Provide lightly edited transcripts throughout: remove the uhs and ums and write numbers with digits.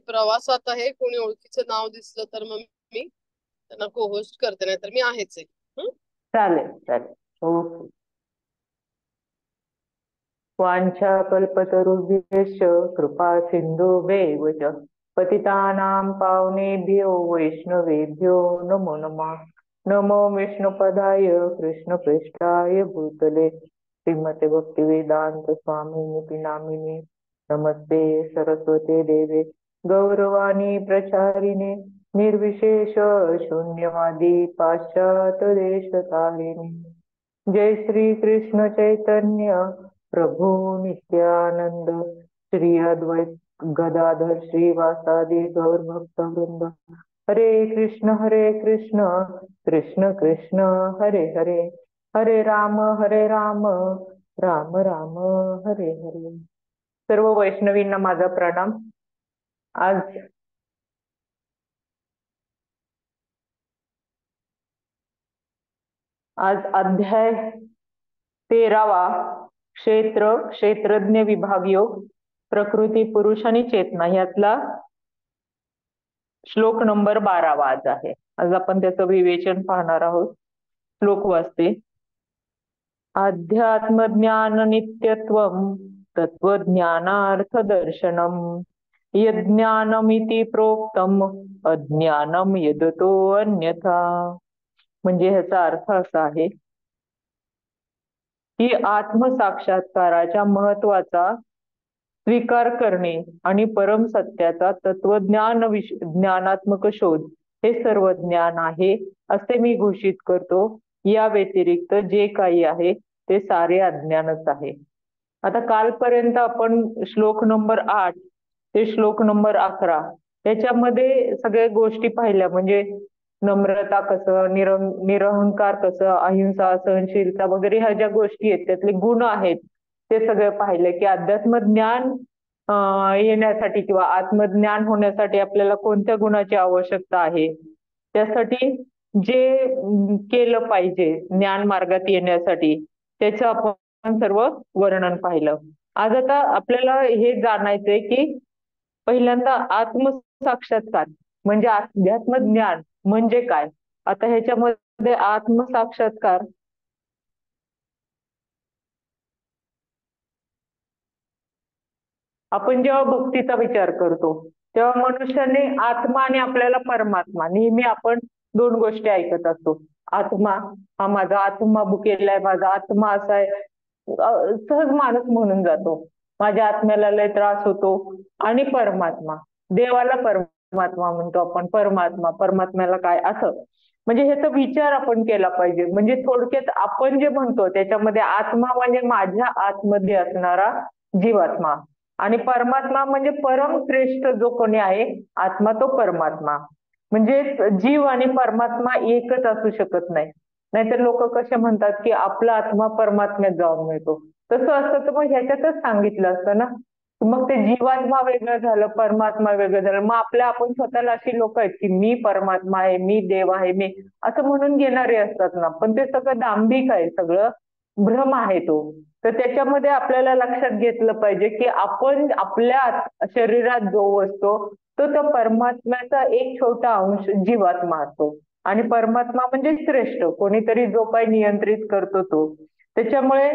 प्रवासात आहे, कोणी ओळखीचं नाव दिसलं तर मग मी त्यांना को होस्ट करते, नाही तर मी आहेच आहे. हं? चालेल चालेल. ओके. वाञ्छाकल्पतरुभ्यश्च कृपा सिन्धुभ्यैव च पतितानां पावनेभ्यो वैष्णवेभ्यो नमो नमः. नमो विष्णुपदाय कृष्णपृष्ठाय भूतले श्रीमते भक्तिवेदांत स्वामिनिति नामिने नमस्ते सरस्वते देवे गौरवाणी प्रचारिणे निर्विशेष शून्यवादी पाश्चात्य देशकालिने. जय श्री कृष्ण चैतन्य प्रभु नित्यानंद श्री अद्वैत गदाधर श्रीवासादि गौर भक्त वृंद. हरे कृष्ण कृष्ण कृष्ण हरे हरे, हरे राम राम राम हरे हरे. सर्व वैष्णवींना माझा प्रणाम. आज अध्याय 13वा क्षेत्रज्ञ विभाग योग प्रकृती पुरुष आणि चेतना यातला श्लोक नंबर 12 आज आहे. आज आपण त्याचं विवेचन पाहणार आहोत. श्लोक वाचते. अध्यात्म ज्ञान नित्यत्वम तत्वज्ञानार्थ दर्शनम यज्ञानमिति प्रोक्तम अज्ञानम यदतो अन्यथा. म्हणजे ह्याचा अर्थ असा आहे की आत्मसाक्षात्काराच्या महत्वाचा स्वीकार करणे आणि परम सत्याचा ज्ञानात्मक शोध हे सर्व ज्ञान आहे असे मी घोषित करतो. या व्यतिरिक्त जे काही आहे ते सारे अज्ञानच आहे. आता कालपर्यंत आपण श्लोक नंबर 8 ते श्लोक नंबर 11 याच्यामध्ये सगळ्या गोष्टी पाहिल्या. म्हणजे नम्रता कसं, निरहंकार कसं, अहिंसा, सहनशीलता वगैरे ह्या ज्या गोष्टी आहेत त्यातले गुण आहेत ते सगळे पाहिले की अध्यात्मज्ञान येण्यासाठी किंवा आत्मज्ञान होण्यासाठी आपल्याला कोणत्या गुणाची आवश्यकता आहे, त्यासाठी जे केलं पाहिजे ज्ञान मार्गात येण्यासाठी त्याचं आपण सर्व वर्णन पाहिलं. आज आता आपल्याला हे जाणायचंय की पहिल्यांदा आत्मसाक्षात्कार म्हणजे अध्यात्मज्ञान म्हणजे काय. आता ह्याच्यामध्ये आत्मसाक्षात्कार आपण जेव्हा भक्तीचा विचार करतो तेव्हा मनुष्याने आत्मा आणि आपल्याला परमात्मा नेहमी आपण दोन गोष्टी ऐकत असतो. आत्मा हा माझा आत्मा भुकेलाय, माझा आत्मा असा आहे, सहज माणूस म्हणून जातो. माझ्या आत्म्याला लय त्रास होतो. आणि परमात्मा, देवाला परमात्मा म्हणतो आपण, परमात्म्याला काय असं. म्हणजे ह्याचा विचार आपण केला पाहिजे. म्हणजे थोडक्यात आपण जे म्हणतो त्याच्यामध्ये आत्मा म्हणजे माझ्या आतमध्ये असणारा जीवात्मा आणि परमात्मा म्हणजे परम श्रेष्ठ जो कोणी आहे आत्मा तो परमात्मा. म्हणजे जीव आणि परमात्मा एकच असू शकत नाही. नाहीतर लोक कसे म्हणतात की आपला आत्मा परमात्म्यात जाऊन मिळतो. तसं असतं तर मग ह्याच्यातच सांगितलं असतं ना. मग ते जीवात्मा वेगळं झालं, परमात्मा वेगळं झालं. मग आपण स्वतःला अशी लोक आहेत की मी परमात्मा आहे, मी देव आहे, मी असं म्हणून घेणारे असतात ना. पण ते सगळं दांभिक आहे, सगळं भ्रम आहे तो. तर त्याच्यामध्ये आपल्याला लक्षात घेतलं पाहिजे की आपण आपल्या शरीरात जो असतो तो त्या परमात्म्याचा एक छोटा अंश जीवात्मा असतो. आणि परमात्मा म्हणजे श्रेष्ठ कोणीतरी जो काही नियंत्रित करतो तो. त्याच्यामुळे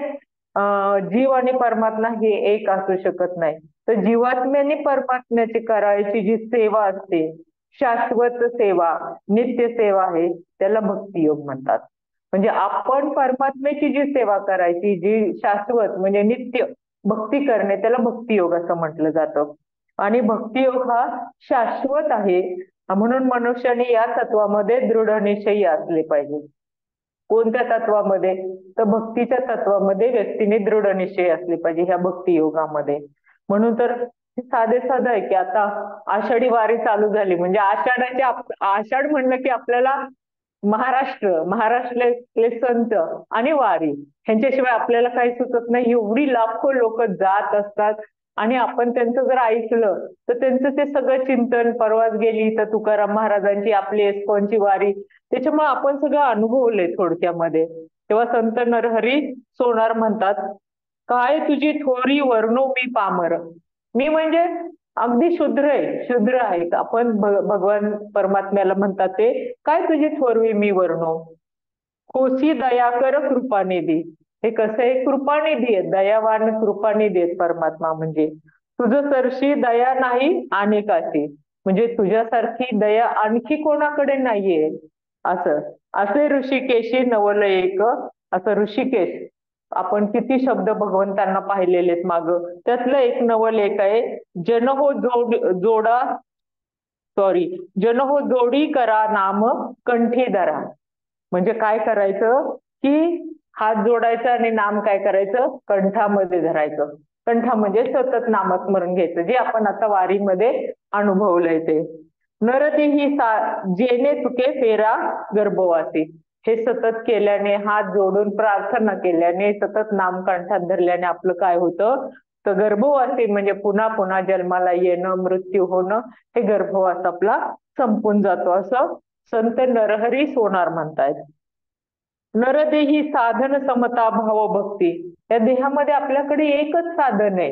जीव आणि परमात्मा हे एक असू शकत नाही. तर जीवात्म्याने परमात्म्याची करायची जी सेवा असते, शाश्वत सेवा, नित्य सेवा आहे, त्याला भक्तियोग म्हणतात. म्हणजे आपण परमात्म्याची जी सेवा करायची, जी शाश्वत म्हणजे नित्य भक्ती करणे, त्याला भक्तियोग असं म्हटलं जातं. आणि भक्तियोग हा शाश्वत आहे. म्हणून मनुष्याने या तत्वामध्ये दृढ निश्चयी असले पाहिजे. कोणत्या तत्वामध्ये, तर भक्तीच्या तत्वामध्ये व्यक्तीने दृढ निश्चय असले पाहिजे ह्या भक्ती योगामध्ये. म्हणून तर साधे साधं आहे की आता आषाढी वारी चालू झाली. म्हणजे आषाढ म्हणलं की आपल्याला महाराष्ट्रातले संत आणि वारी ह्यांच्याशिवाय आपल्याला काही सुचत नाही. एवढी लाखो लोक जात असतात आणि आपण त्यांचं जर ऐकलं तर त्यांचं ते सगळं चिंतन, परवाच गेली तर तुकाराम महाराजांची आपली इस्कॉनची वारी, त्याच्यामुळे आपण सगळं अनुभवलंय थोडक्यामध्ये. तेव्हा संत नरहरी सोनार म्हणतात, काय तुझी थोरी वर्णो मी पामर. मी म्हणजे अगदी शुद्र आहे. आपण भगवान परमात्म्याला म्हणतात ते, काय तुझी थोरवी मी वर्णो, कोसी दया कर कृपानिधी. हे कसं आहे, कृपानिधी आहे, दयावान कृपानिधी आहेत परमात्मा. म्हणजे तुझं सरशी दया नाही अनेकाची, म्हणजे तुझ्यासारखी दया आणखी कोणाकडे नाहीये. असं असे ऋषिकेशी नवल एक. असं ऋषिकेश, आपण किती शब्द भगवंतांना पाहिलेले आहेत मागं, त्यातलं एक नवल एक आहे. जन हो जोडा, सॉरी, जन हो जोडी करा नाम कंठी धरा. म्हणजे काय करायचं की हात जोडायचा आणि नाम काय करायचं, कंठामध्ये धरायचं. कंठा म्हणजे सतत नामस्मरण घ्यायचं, जे आपण आता वारीमध्ये अनुभवलंय ते. नरदेही जेणे चुके फेरा गर्भवासी. हे सतत केल्याने, हात जोडून प्रार्थना केल्याने, सतत नाम कंठात धरल्याने आपलं काय होतं, तर गर्भवासी म्हणजे पुन्हा पुन्हा जन्माला येणं, मृत्यू होणं, हे गर्भवास आपला संपून जातो, असं संत नरहरी सोनार म्हणतायत. नरदेही साधन समता भाव भक्ती. या देहामध्ये आपल्याकडे एकच साधन आहे,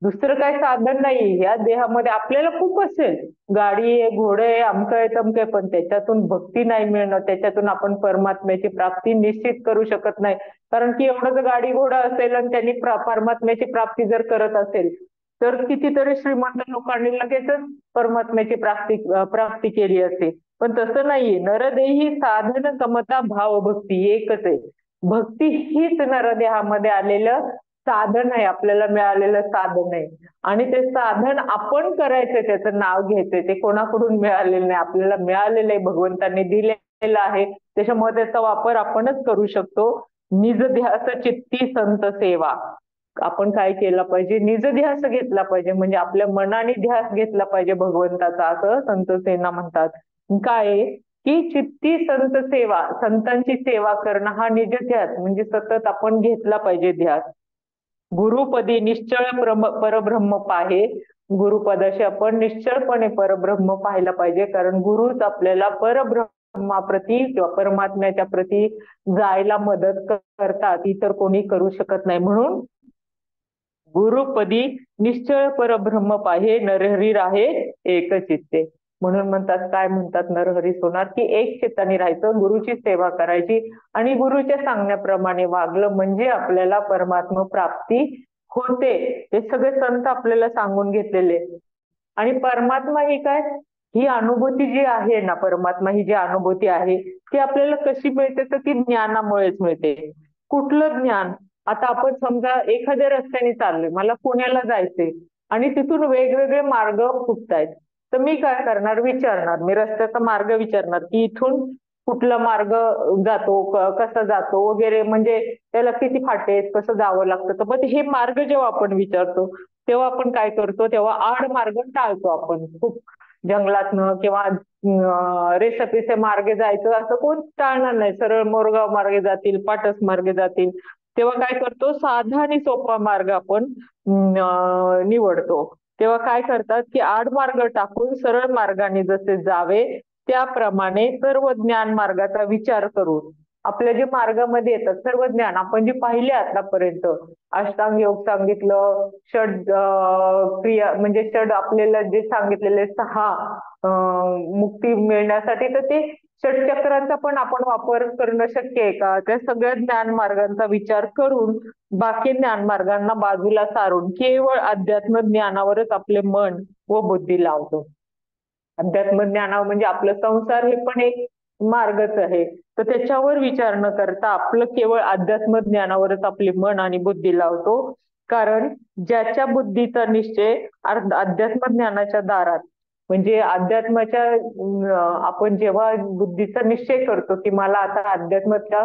दुसरं काही साधन नाही. या देहामध्ये आपल्याला खूप असेल, गाडी आहे, घोडे आहे, अमकं आहे, तमकं आहे, पण त्याच्यातून भक्ती नाही मिळणं, त्याच्यातून आपण परमात्म्याची प्राप्ती निश्चित करू शकत नाही. कारण की एवढं जर गाडी घोडा असेल आणि त्यांनी परमात्म्याची प्राप्ती जर करत असेल, तर कितीतरी श्रीमंत लोकांनी लगेचच परमात्म्याची प्राप्ती केली असते. पण तसं नाहीये. नरदेही साधन समता भाव भक्ती एकच आहे. भक्ती हीच नरदेहामध्ये आलेलं साधन आहे, आपल्याला मिळालेलं साधन आहे. आणि ते साधन आपण करायचं, त्याचं नाव घ्यायचंय. ते कोणाकडून मिळालेलं नाही, आपल्याला मिळालेलं आहे, भगवंतांनी दिलेलं आहे. त्याच्यामुळे त्याचा वापर आपणच करू शकतो. निज ध्यास चित्ती संत सेवा. आपण काय केलं पाहिजे, निज ध्यास घेतला पाहिजे, म्हणजे आपल्या मनाने ध्यास घेतला पाहिजे भगवंताचा, असं संत सेना म्हणतात. काय की चित्ती संत सेवा, संतांची सेवा करणं हा निज ध्यास, म्हणजे सतत आपण घेतला पाहिजे ध्यास. गुरुपदी निश्चळ परब्रह्म पाहे. गुरुपदाशी आपण निश्चळपणे परब्रह्म पाहायला पाहिजे, कारण गुरुच आपल्याला परब्रह्माप्रती किंवा परमात्म्याच्या प्रती जायला मदत करतात, इतर कोणी करू शकत नाही. म्हणून गुरुपदी निश्चळ परब्रह्म पाहे, नरहरी राहे एक चित्ते. म्हणून म्हणतात, काय म्हणतात नरहरी सोनार, की एक चित्ताने राहायचं, गुरुची सेवा करायची आणि गुरुच्या सांगण्याप्रमाणे वागलं म्हणजे आपल्याला परमात्मा प्राप्ती होते. हे सगळे संत आपल्याला सांगून घेतलेले. आणि परमात्मा ही काय, ही अनुभूती जी आहे ना, परमात्मा ही जी अनुभूती आहे ती आपल्याला कशी मिळते, तर ती ज्ञानामुळेच मिळते. कुठलं ज्ञान, आता आपण समजा एखाद्या रस्त्याने चाललोय, मला पुण्याला जायचंय आणि तिथून वेगवेगळे मार्ग फुटतायत, तर मी काय करणार, विचारणार, मी रस्त्याचा मार्ग विचारणार की इथून कुठला मार्ग जातो, कसा जातो वगैरे, म्हणजे त्याला किती फाटे आहेत, कसं जावं लागतं. तर मग हे मार्ग जेव्हा आपण विचारतो तेव्हा आपण काय करतो, तेव्हा आड मार्ग टाळतो. आपण खूप जंगलातनं किंवा रेषापिसे मार्गे जायचं असं कोण टाळणार नाही. सरळ मोरगाव मार्गे जातील, पाटस मार्गे जातील, तेव्हा काय करतो, साधा आणि सोपा मार्ग आपण निवडतो. तेव्हा काय करतात की आडमार्ग टाकून सरळ मार्गाने जसे जावे त्याप्रमाणे सर्व ज्ञान मार्गाचा विचार करून आपल्या जे मार्गामध्ये येतात सर्व ज्ञान आपण जे पाहिले आतापर्यंत, अष्टांग योग सांगितलं, षड क्रिया म्हणजे षड आपल्याला जे सांगितलेले 6 मुक्ती मिळण्यासाठी, तर ते षटचक्रांचा पण आपण वापर करणं शक्य आहे का, त्या सगळ्या ज्ञान मार्गांचा विचार करून बाकी ज्ञान मार्गांना बाजूला सारून केवळ अध्यात्म ज्ञानावरच आपले मन व बुद्धी लावतो. अध्यात्म ज्ञानावर म्हणजे आपलं संसार हे पण एक मार्गच आहे, तर त्याच्यावर विचार न करता आपलं केवळ अध्यात्म ज्ञानावरच आपली मन आणि बुद्धी लावतो. कारण ज्याच्या बुद्धीचा निश्चय अध्यात्म ज्ञानाच्या दारात, म्हणजे अध्यात्माच्या आपण जेव्हा बुद्धीचा निश्चय करतो की मला आता अध्यात्माच्या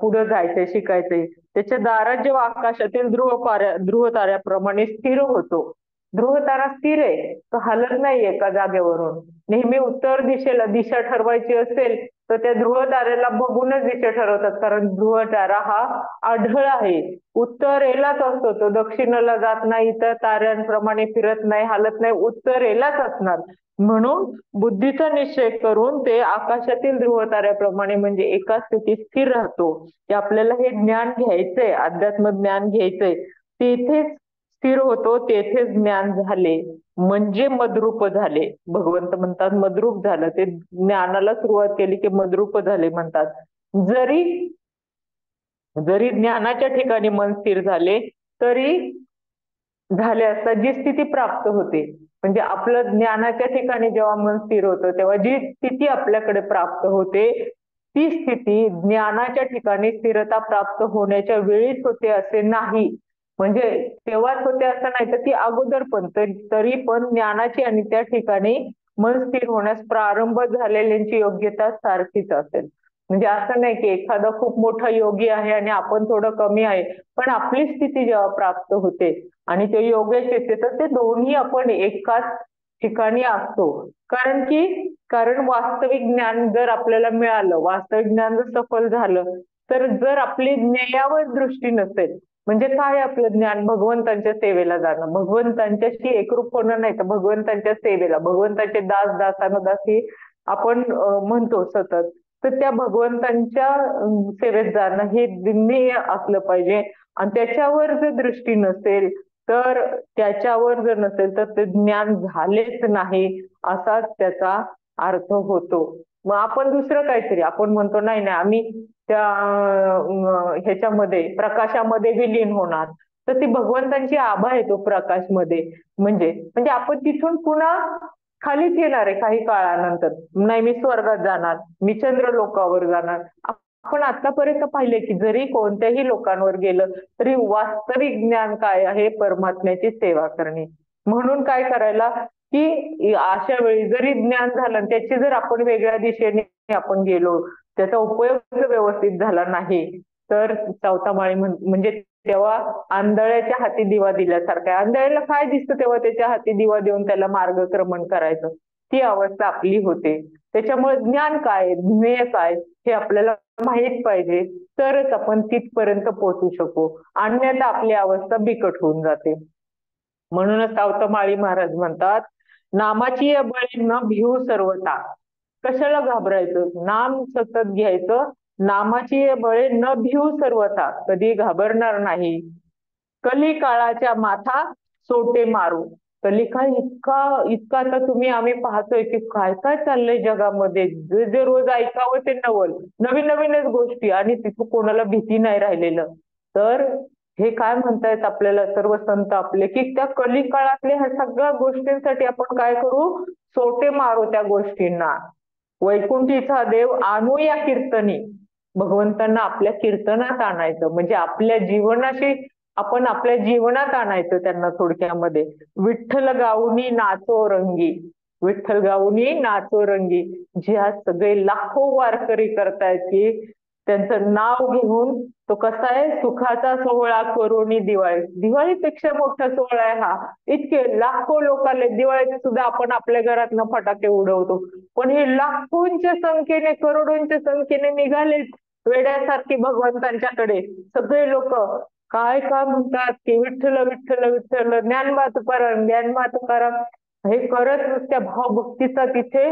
पुढे जायचंय, शिकायचंय, त्याच्या दारात जेव्हा आकाशातील ध्रुव ताऱ्याप्रमाणे स्थिर होतो. ध्रुव तारा स्थिर आहे, तो हलत नाहीये एका जागेवरून. नेहमी उत्तर दिशेला दिशा ठरवायची असेल तर त्या ध्रुव ताऱ्याला बघूनच दिशा ठरवतात, कारण ध्रुव तारा हा आढळ आहे, उत्तरेलाच असतो, तो दक्षिणेला जात नाही, तर ताऱ्यांप्रमाणे फिरत नाही, हलत नाही, उत्तरेलाच असणार. म्हणून बुद्धीचा निश्चय करून ते आकाशातील ध्रुव ताऱ्याप्रमाणे म्हणजे एका स्थितीत स्थिर राहतो. की आपल्याला हे ज्ञान घ्यायचंय, अध्यात्म ज्ञान घ्यायचंय, तेथेच स्थिर होतो तेथे ज्ञान झाले म्हणजे मद्रूप झाले. भगवंत म्हणतात मद्रूप झालं. ते ज्ञानाला सुरुवात केली की मद्रूप झाले म्हणतात. जरी जरी ज्ञानाच्या ठिकाणी मन स्थिर झाले तरी झाले असता जी स्थिती प्राप्त होते, म्हणजे आपलं ज्ञानाच्या ठिकाणी जेव्हा मन स्थिर होतं तेव्हा जी स्थिती आपल्याकडे प्राप्त होते ती स्थिती ज्ञानाच्या ठिकाणी स्थिरता प्राप्त होण्याच्या वेळीच होते असे नाही. म्हणजे तेव्हाच होते असं नाही तर ती अगोदर पण तरी पण ज्ञानाची आणि त्या ठिकाणी मन स्थिर होण्यास प्रारंभ झालेल्यांची योग्यता सारखीच असेल. म्हणजे असं नाही की एखादा खूप मोठा योगी आहे आणि आपण थोडं कमी आहे, पण आपली स्थिती जेव्हा प्राप्त होते आणि ते योग्य येते तर ते दोन्ही आपण एकाच ठिकाणी असतो. कारण वास्तविक ज्ञान जर आपल्याला मिळालं, वास्तविक ज्ञान जर सफल झालं, तर जर आपली ज्ञेयावर दृष्टी नसेल, म्हणजे काय आपलं ज्ञान? भगवंतांच्या सेवेला जाणं, भगवंतांच्याशी एकरूप होणं, नाही तर भगवंतांच्या सेवेला, भगवंतांचे दास दासानुदासी आपण म्हणतो सतत, तर त्या भगवंतांच्या सेवेत जाणं हे ध्येय असलं पाहिजे. आणि त्याच्यावर जर दृष्टी नसेल तर ते ज्ञान झालेच नाही असाच त्याचा अर्थ होतो. मग आपण दुसरं काहीतरी आपण म्हणतो नाही नाही आम्ही त्या ह्याच्यामध्ये प्रकाशामध्ये विलीन होणार, तर ती भगवंतांची आभा येतो प्रकाशमध्ये. म्हणजे आपण तिथून पुन्हा खालीच येणार आहे काही काळानंतर. नाही मी स्वर्गात जाणार, मी चंद्रलोकावर जाणार. आपण आतापर्यंत पाहिले की जरी कोणत्याही लोकांवर गेलं तरी वास्तविक ज्ञान काय आहे? परमात्म्याची सेवा करणे. म्हणून काय करायला की अशा वेळी जरी ज्ञान झालं त्याची जर आपण वेगळ्या दिशेने आपण गेलो, त्याचा उपयोग व्यवस्थित झाला नाही तर चौथा माळी म्हणजे तेव्हा आंधळ्याच्या हाती दिवा दिल्यासारखं आहे. आंधळ्याला काय दिसतं तेव्हा त्याच्या हाती दिवा देऊन त्याला मार्गक्रमण करायचं, ती अवस्था आपली होते. त्याच्यामुळे ज्ञान काय, ज्ञेय काय हे आपल्याला माहित पाहिजे, तरच आपण तिथपर्यंत पोहोचू शकू. अन्यथा आपली अवस्था बिकट होऊन जाते. म्हणूनच सावता माळी महाराज म्हणतात, नामाची बळी न भिवू सर्वता. कशाला घाबरायचं? नाम सतत घ्यायचं, नामाची बळे न भिवू सर्वथा, कधी घाबरणार नाही. कली काळाच्या माथा सोटे मारू. कलिकाळ इतका इतका आता आम्ही पाहतोय की काय काय चाललंय जगामध्ये, जे जे रोज ऐकावं ते नवीन नवीनच गोष्टी, आणि तिथं कोणाला भीती नाही राहिलेलं. तर हे काय म्हणतायत आपल्याला सर्व संत आपले की त्या कलिकाळातल्या ह्या सगळ्या गोष्टींसाठी आपण काय करू? सोटे मारू त्या गोष्टींना. वैकुंठीचा देव आणू या कीर्तनी. भगवंतांना आपल्या कीर्तनात आणायचं, म्हणजे आपल्या जीवनाशी आपण आपल्या जीवनात आणायचं त्यांना. थोडक्यामध्ये विठ्ठल गाऊनी नाचो रंगी, विठ्ठल गाऊनी नाचो रंगी. जे आज सगळे लाखो वारकरी करतायत की त्यांचं नाव घेऊन तो कसा आहे, सुखाचा सोहळा करुणी दिवाळी. दिवाळीपेक्षा मोठा सोहळा आहे हा. इतके लाखो लोक आले, दिवाळीत सुद्धा आपण आपल्या घरातनं फटाके उडवतो, पण हे लाखोंच्या संख्येने करोडोंच्या संख्येने निघालेत वेड्यासारखी भगवंतांच्याकडे सगळे लोक. काय काय म्हणतात की विठ्ठल विठ्ठल विठ्ठल, ज्ञानबा तुकाराम ज्ञानबा तुकाराम, हे करत नुसत्या भावभक्तीचा तिथे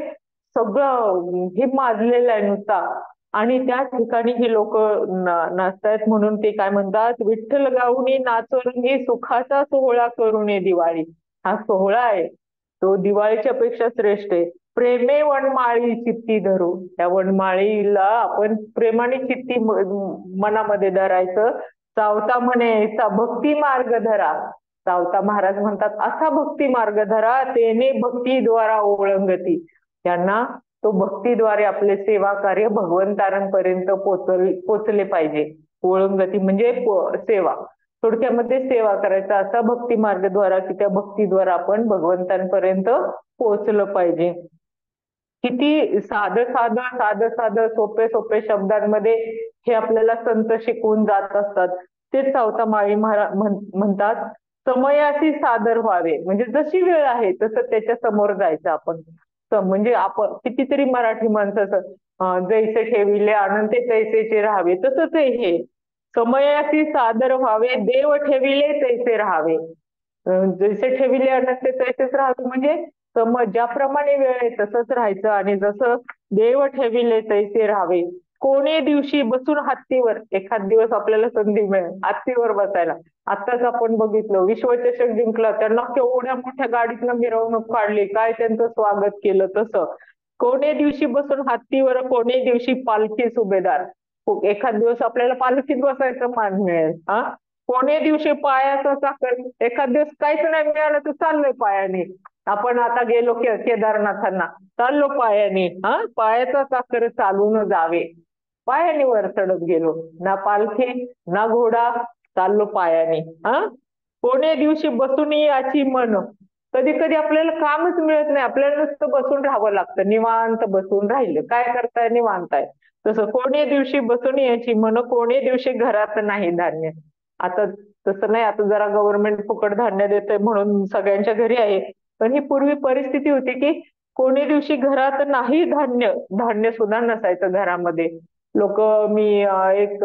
सगळं हे माजलेलं आहे नुसता. आणि त्या ठिकाणी ही लोक नाचतायत म्हणून ते काय म्हणतात, विठ्ठल गाऊनी नाचून ही सुखाचा सोहळा करूने दिवाळी. हा सोहळा आहे तो दिवाळीच्या पेक्षा श्रेष्ठ आहे. प्रेमे वनमाळी चित्ती धरू. त्या वनमाळीला आपण प्रेमाने चित्ती मनामध्ये धरायचं. सावता म्हणे भक्ती मार्ग धरा. सावता महाराज म्हणतात असा भक्ती मार्ग धरा, तेने भक्तीद्वारा ओळंगती. त्यांना तो भक्तीद्वारे आपले सेवा कार्य भगवंतांपर्यंत पोचले पाहिजे. ओळंगती म्हणजे सेवा, थोडक्यामध्ये सेवा करायचा असा भक्ती मार्गद्वारा की त्या भक्तीद्वारा आपण भगवंतांपर्यंत पोहोचलं पाहिजे. किती साधं सोपे सोपे शब्दांमध्ये हे आपल्याला संत शिकवून जात असतात. ते सावता माळी महाराज म्हणतात, समयाशी सादर व्हावे, म्हणजे जशी वेळ आहे तसं त्याच्या समोर जायचं आपण. म्हणजे आपण कितीतरी मराठी माणसं जैसे ठेविले अनंते तैसेचे राहावे, तसंच आहे हे. समयाशी सादर व्हावे, देव ठेविले तैसे राहावे. जैसे ठेविले अनंते तैसेच राहावे म्हणजे ज्याप्रमाणे वेळ आहे तसंच राहायचं, आणि जसं देव ठेविले तैसे राहावे. कोणे दिवशी बसून हत्तीवर, एखाद दिवस आपल्याला संधी मिळेल हत्तीवर बसायला. आताच आपण बघितलं विश्वचषक जिंकला, त्यांना केवढ्या मोठ्या गाडीतनं मिरवणूक काढली, काय त्यांचं स्वागत केलं. तसं कोणे दिवशी बसून हत्तीवर, कोणे दिवशी पालखी सुभेदार. एखाद दिवस आपल्याला पालखीत बसायचं मान मिळेल. हा, कोणे दिवशी पायाचा चाकर, एखाद दिवस काहीच नाही मिळालं तर चाललोय पायाने. आपण आता गेलो केदारनाथांना, चाललो पायाने. हा, पायाचा चाकर चालून जावे, पायाने वर चढत गेलो. ना पालखी ना घोडा, चाललो पायाने. हा, कोणे दिवशी बसून याची मन. कधी कधी आपल्याला कामच मिळत नाही, आपल्याला नुसतं बसून राहावं लागतं, निवांत बसून राहिलं, काय करताय, निवांत आहे. तसं कोणे दिवशी बसून याची मन, कोणे दिवशी घरात नाही धान्य. आता तसं नाही, आता जरा गव्हर्नमेंट फुकट धान्य देतंय म्हणून सगळ्यांच्या घरी आहे. पण ही पूर्वी परिस्थिती होती की कोणी दिवशी घरात नाही धान्य, धान्य सुद्धा नसायचं घरामध्ये. लोक, मी एक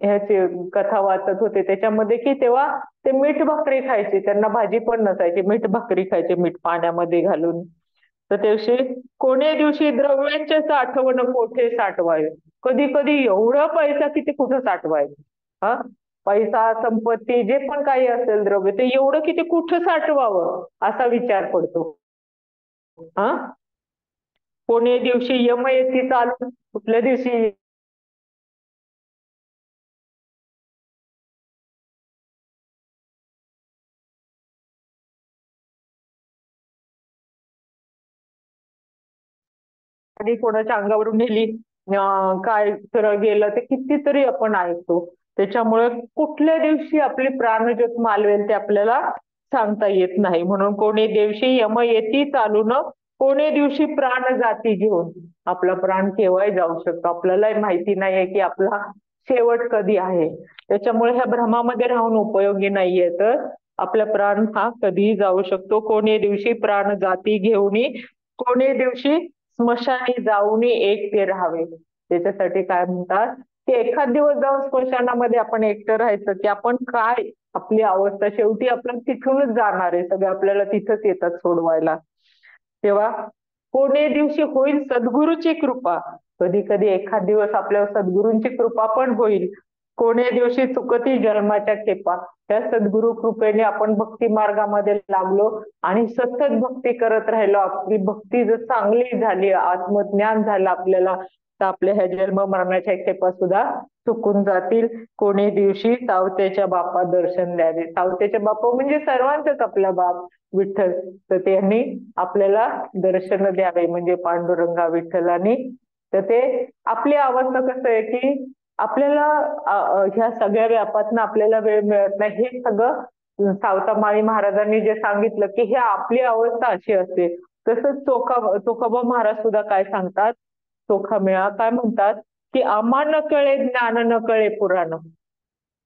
ह्याची कथा वाचत होते त्याच्यामध्ये की तेव्हा ते मीठ भाकरी खायचे, त्यांना भाजी पण नसायची, मीठ भाकरी खायचे मीठ पाण्यामध्ये घालून. तर दिवशी कोणे दिवशी द्रव्यांचे साठवण कोठे साठवावे. कधी कधी एवढा पैसा की ते कुठं साठवायचं. हा, पैसा संपत्ती जे पण काही असेल द्रव्य, ते एवढं की ते कुठं साठवावं असा विचार पडतो. हा, कोणे दिवशी यम येती चालून, कुठल्या दिवशी आणि कोणाच्या अंगावरून नेली, काय तर गेलं, ते कितीतरी आपण ऐकतो. त्याच्यामुळे कुठल्या दिवशी आपली प्राणज्योत मालवेल ते आपल्याला सांगता येत नाही. म्हणून कोणे दिवशी यम येती चालून, कोणे दिवशी प्राण जाती घेऊन. आपला प्राण केव्हाही जाऊ शकतो, आपल्यालाही माहिती नाहीये की आपला शेवट कधी आहे. त्याच्यामुळे ह्या भ्रमामध्ये राहून उपयोगी नाहीये. तर आपला प्राण हा कधीही जाऊ शकतो. कोणे दिवशी प्राण जाती घेऊन, कोणे दिवशी स्मशानी जाऊनी एकटे राहावे. त्याच्यासाठी काय म्हणतात की एखाद दिवस जाऊन स्मशानामध्ये आपण एकटं राहायचं, की आपण काय आपली अवस्था, शेवटी आपण तिथूनच जाणार आहे, सगळे आपल्याला तिथंच येतात सोडवायला. तेव्हा कोणे दिवशी होईल सद्गुरूची कृपा. कधी कधी एखाद दिवस आपल्यावर सद्गुरूंची कृपा पण होईल. कोणे दिवशी चुकती जन्माच्या खेपा. त्या सद्गुरु कृपेने आपण भक्ती मार्गामध्ये लागलो आणि सतत भक्ती करत राहिलो, आपली भक्ती जर चांगली झाली, आत्मज्ञान झालं आपल्याला, तर आपल्या ह्या जन्म मरणाच्या खेपा सुद्धा चुकून जातील. कोणे दिवशी सावतेच्या बापा दर्शन द्यावे. सावतेच्या बापा म्हणजे सर्वांचेच आपला बाप विठ्ठल, तर त्यांनी आपल्याला दर्शन द्यावे, म्हणजे पांडुरंगा विठ्ठलाने. तर ते आपली अवस्था कसं आहे की आपल्याला ह्या सगळ्या व्यापातनं आपल्याला वेळ मिळत नाही. हे सगळं सावतामाळी महाराजांनी जे सांगितलं की हे आपली अवस्था अशी असते. तसंच चोखाबा महाराज सुद्धा काय सांगतात, चोखामेळा काय म्हणतात की आम्हा न कळे ज्ञान न कळे पुराण.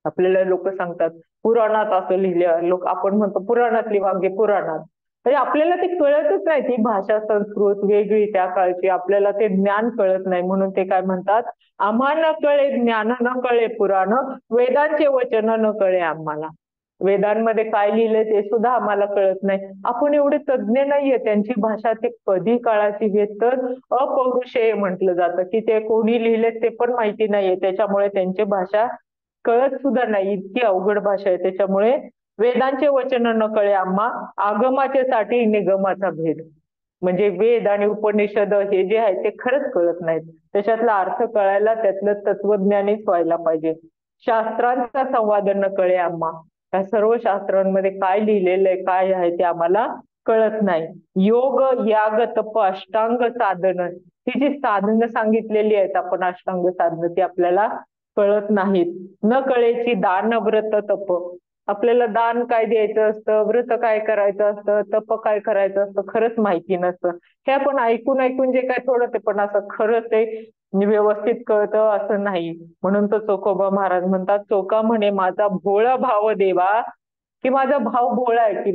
आपल्याला लोक सांगतात पुराणात असं लिहिले, लोक आपण म्हणतो पुराणातली वाक्य पुराणात, म्हणजे आपल्याला ते कळतच नाही. ती भाषा संस्कृत वेगळी त्या काळची, आपल्याला ते ज्ञान कळत नाही. म्हणून ते काय म्हणतात, आम्हा न कळे ज्ञान न कळे पुराण, वेदांचे वचन न कळे आम्हाला. वेदांमध्ये काय लिहिलंय ते सुद्धा आम्हाला कळत नाही. आपण एवढे तज्ज्ञ नाहीये. त्यांची भाषा ते कधी काळाची घेत तर अपौरुषेय म्हटलं जातं, की ते कोणी लिहिले ते पण माहिती नाहीये. त्याच्यामुळे त्यांची भाषा कळत सुद्धा नाही, इतकी अवघड भाषा आहे. त्याच्यामुळे वेदांचे वचन न कळे आम्हा, आगमाचे साठी निगमाचा भेद. म्हणजे वेद आणि उपनिषद हे जे आहे ते खरंच कळत नाहीत. त्याच्यातला अर्थ कळायला त्यातलं तत्वज्ञानीच व्हायला पाहिजे. शास्त्रांचा संवाद न कळे आम्हा, या सर्व शास्त्रांमध्ये काय लिहिलेलं आहे काय आहे ते आम्हाला कळत नाही. योग याग तप अष्टांग साधन, ही जी साधनं सांगितलेली आहेत आपण अष्टांग साधनं, ती आपल्याला कळत नाहीत. न कळेची दान व्रत तप, आपल्याला दान काय द्यायचं असतं, व्रत काय करायचं असतं, तप काय करायचं असतं, खरंच माहिती नसतं. हे आपण ऐकून ऐकून जे काय थोडं, ते पण असं खरं ते व्यवस्थित कळतं असं नाही. म्हणून तो चोखोबा महाराज म्हणतात, चोखा म्हणे माझा भोळा भाव देवा, की माझा भाव भोळा आहे, की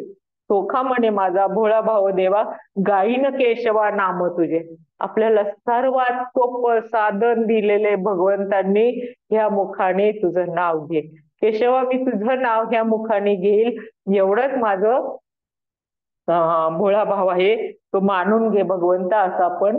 चोखा म्हणे माझा भोळा भाव देवा, गायीन केशवा नाम तुझे. आपल्याला सर्वात सोपं साधन दिलेले भगवंतांनी, ह्या मुखाने तुझं नाव घे केशवा, मी तुझं नाव ह्या मुखाने घेईल, एवढंच माझं भोळा भाव आहे, तो मानून घे भगवंता, असं आपण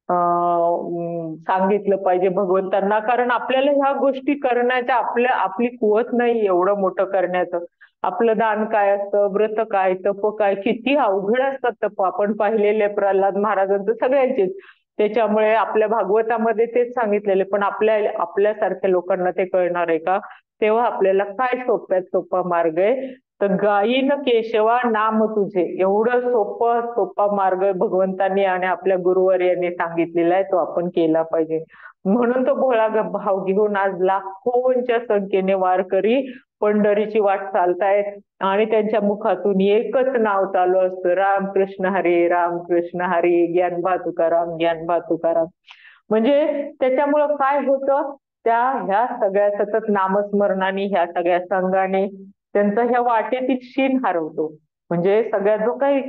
सांगितलं पाहिजे भगवंतांना, कारण आपल्याला ह्या गोष्टी करण्याच्या आपली कुवत नाही एवढं मोठं करण्याचं. आपलं दान काय असतं, व्रत काय, तप काय, किती अवघड असतात तप. आपण पाहिलेले प्रल्हाद महाराजांचं सगळ्यांचेच. त्याच्यामुळे आपल्या भागवतामध्ये तेच सांगितलेले, पण आपल्यासारख्या लोकांना ते कळणार आहे का? तेव्हा आपल्याला काय सोप्यात सोपा मार्ग आहे, तर गायीन केशवा नाम तुझे, एवढं सोपा मार्ग भगवंतांनी आणि आपल्या गुरुवर्यांनी सांगितलेला आहे, तो आपण केला पाहिजे. म्हणून तो भोळा भाव घेऊन आज लाखोंच्या संख्येने वारकरी पंढरीची वाट चालतायत आणि त्यांच्या मुखातून एकच नाव चालू असतं, रामकृष्ण हरी, रामकृष्ण हरी, ज्ञानबा तुकाराम, ज्ञानबा तुकाराम. म्हणजे त्याच्यामुळं काय होतं, ह्या सगळ्या सतत नामस्मरणाने, ह्या सगळ्या संघाने त्यांचा ह्या वाटेतील शीण हरवतो. म्हणजे सगळ्यात जो काही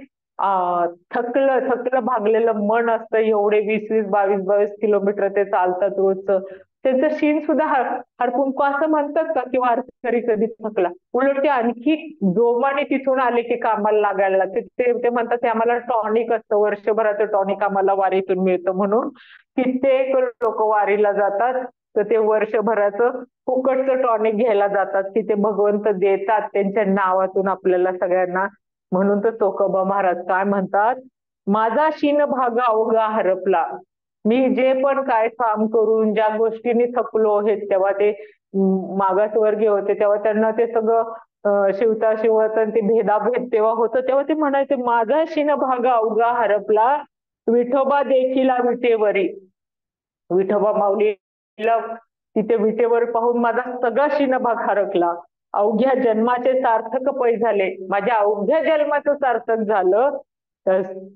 थकलं भागलेलं मन असतं, एवढे 20-20, 22-22 किलोमीटर ते चालतात रोजचं, त्याचं शीण सुद्धा हरपून. असं म्हणतात का की वारकरी कधी थकला? उलट ते आणखी जोमाने तिथून आले की कामाला लागायला लागते. ते म्हणतात ते आम्हाला टॉनिक असतं, वर्षभराचं टॉनिक आम्हाला वारीतून मिळतं, म्हणून कित्येक लोक वारीला जातात. तर ते वर्षभराचं फुकटचं टॉनिक घ्यायला जातात की ते भगवंत देतात त्यांच्या नावातून आपल्याला सगळ्यांना. म्हणून तर चोखोबा महाराज काय म्हणतात, माझा शीन भाग अवघा हरपला. मी जे पण काय काम करून ज्या गोष्टींनी थकलो आहेत, तेव्हा ते मागासवर्गीय होते, तेव्हा त्यांना ते सगळं शिवता ते भेदाभेद तेव्हा होतं, तेव्हा ते म्हणायचे माझा शीन भाग अवघा हरपला, विठोबा देखीला विटेवरी. विठोबा माऊलीला तिथे विटेवर पाहून माझा सगळा शीनभाग हरकला. अवघ्या जन्माचे सार्थक पै झाले, माझ्या अवघ्या जन्माचं सार्थक झालं.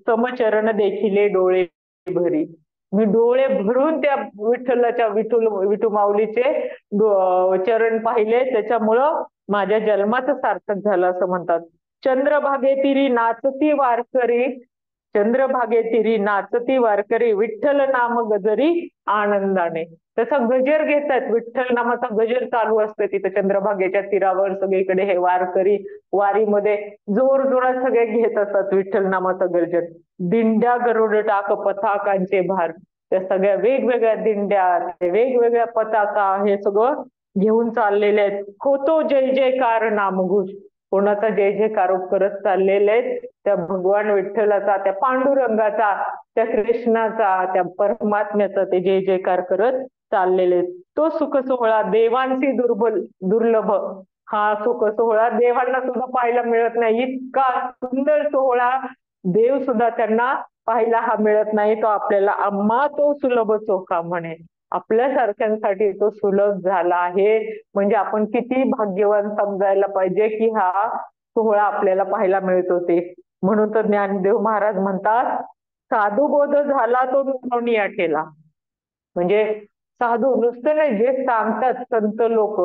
समचरण देखिले डोळे भरी. मी डोळे भरून त्या विठू माऊलीचे चरण पाहिले, त्याच्यामुळं माझ्या जन्माचं सार्थक झालं असं म्हणतात. चंद्रभागे तिरी नाचती वारकरी, चंद्रभागे तिरी नाचती वारकरी, विठ्ठल नाम गजरी आनंदाने. त्याचा गजर घेतात, विठ्ठल नामाचा गजर चालू असतो तिथे चंद्रभागेच्या तीरावर. सगळीकडे हे वारकरी वारीमध्ये जोर जोरात सगळे घेत असतात विठ्ठल नामाचा गजर. दिंड्या गरुड टाक पताकांचे भार, त्या सगळ्या वेगवेगळ्या दिंड्या, वेगवेगळ्या पताका, हे सगळं घेऊन चाललेले आहेत. होतो जय जयकार नामघोष, कोणाचा जय जयकार करत चाललेले आहेत, त्या भगवान विठ्ठलाचा, त्या पांडुरंगाचा, त्या कृष्णाचा, त्या परमात्म्याचा ते जय जयकार करत चाललेले. तो सुख सोहळा देवांची दुर्लभ, हा सुख सोहळा देवांना सुद्धा पाहायला मिळत नाही. इतका सुंदर सोहळा देव सुद्धा त्यांना पाहायला हा मिळत नाही. तो आपल्याला आम्हा तो सुलभ चोखा म्हणे. आपल्यासारख्यांसाठी तो सुलभ झाला आहे, म्हणजे आपण किती भाग्यवान समजायला पाहिजे की हा सोहळा आपल्याला पाहायला मिळतो ते. म्हणून तर ज्ञानदेव महाराज म्हणतात, साधू बोध झाला तो नुसरोनिया केला. म्हणजे साधू नुसतं नाही, जे सांगतात संत लोक,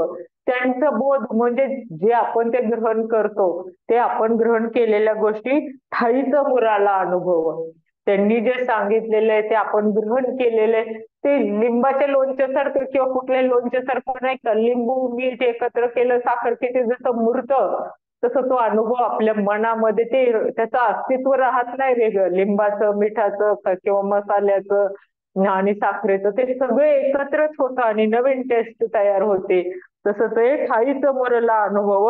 त्यांचं बोध म्हणजे जे आपण ते ग्रहण करतो, ते आपण ग्रहण केलेल्या गोष्टी ठाईचं मुराला अनुभव. त्यांनी जे सांगितलेलं आहे ते आपण ग्रहण केलेले, ते लिंबाच्या लोणच्यासारखं किंवा कुठल्या लोणच्यासारखं नाही का, लिंबू मीठ एकत्र केलं, साखर किती जसं मुरतं, तसं तो अनुभव आपल्या मनामध्ये ते त्याचं अस्तित्व राहत नाही वेगळं. लिंबाचं, मिठाचं किंवा मसाल्याचं आणि साखरेचं ते सगळे एकत्रच होतं आणि नवीन टेस्ट तयार होते. तसं ते ठाईचं मुरला अनुभव,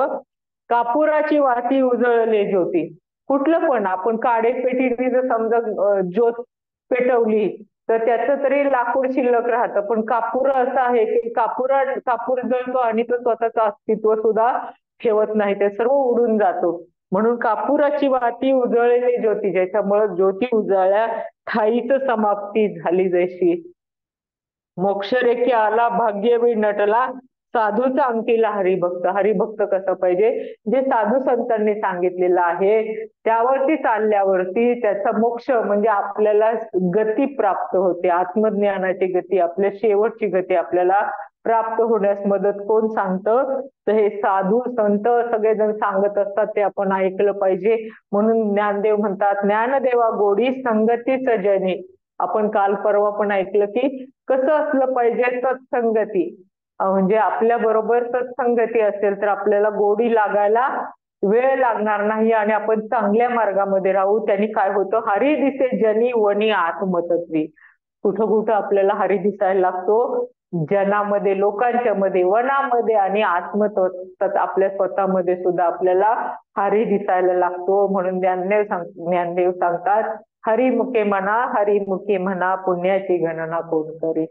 कापुराची वाती उजळले ज्योती. कुठलं पण आपण काडे पेटीने जर समजा ज्योत पेटवली तर त्याचं तरी लाकूड शिल्लक राहतं, पण कापूर असं आहे की कापूर जळतो आणि तो स्वतःचं अस्तित्व सुद्धा ठेवत नाही, ते सर्व उडून जातो. म्हणून कापुराची वाती उजळलेली ज्योती, ज्याच्यामुळे ज्योती उजळल्या, ठाईच समाप्ती झाली जैशी. मोक्षरेखी आला भाग्यवी नटला, साधूचा अंकीला हरिभक्त. हरिभक्त कसं पाहिजे, जे साधू संतांनी सांगितलेलं आहे त्यावरती चालल्यावरती त्याचा मोक्ष म्हणजे आपल्याला गती प्राप्त होते. आत्मज्ञानाची गती, आपल्या शेवटची गती आपल्याला प्राप्त होण्यास मदत कोण सांगतं, तर हे साधू संत सगळेजण सांगत असतात, ते आपण ऐकलं पाहिजे. म्हणून ज्ञानदेव म्हणतात, ज्ञानदेवा गोडी संगतीच जनी. आपण काल परवा पण ऐकलं की कसं असलं पाहिजे सत्संगती, म्हणजे आपल्या बरोबर सत्संगती असेल तर आपल्याला गोडी लागायला वेळ लागणार नाही आणि आपण चांगल्या मार्गामध्ये राहू. त्यांनी काय होतं, हरी दिसे जनी वनी आत्मतत्वी. कुठं कुठं आपल्याला हरी दिसायला लागतो, जनामध्ये, लोकांच्या मध्ये, वनामध्ये आणि आत्मतत्वात आपल्या स्वतःमध्ये सुद्धा आपल्याला हरी दिसायला लागतो. म्हणून ज्ञानदेव सांगतात, हरिमुखे म्हणा पुण्याची गणना कोण करे.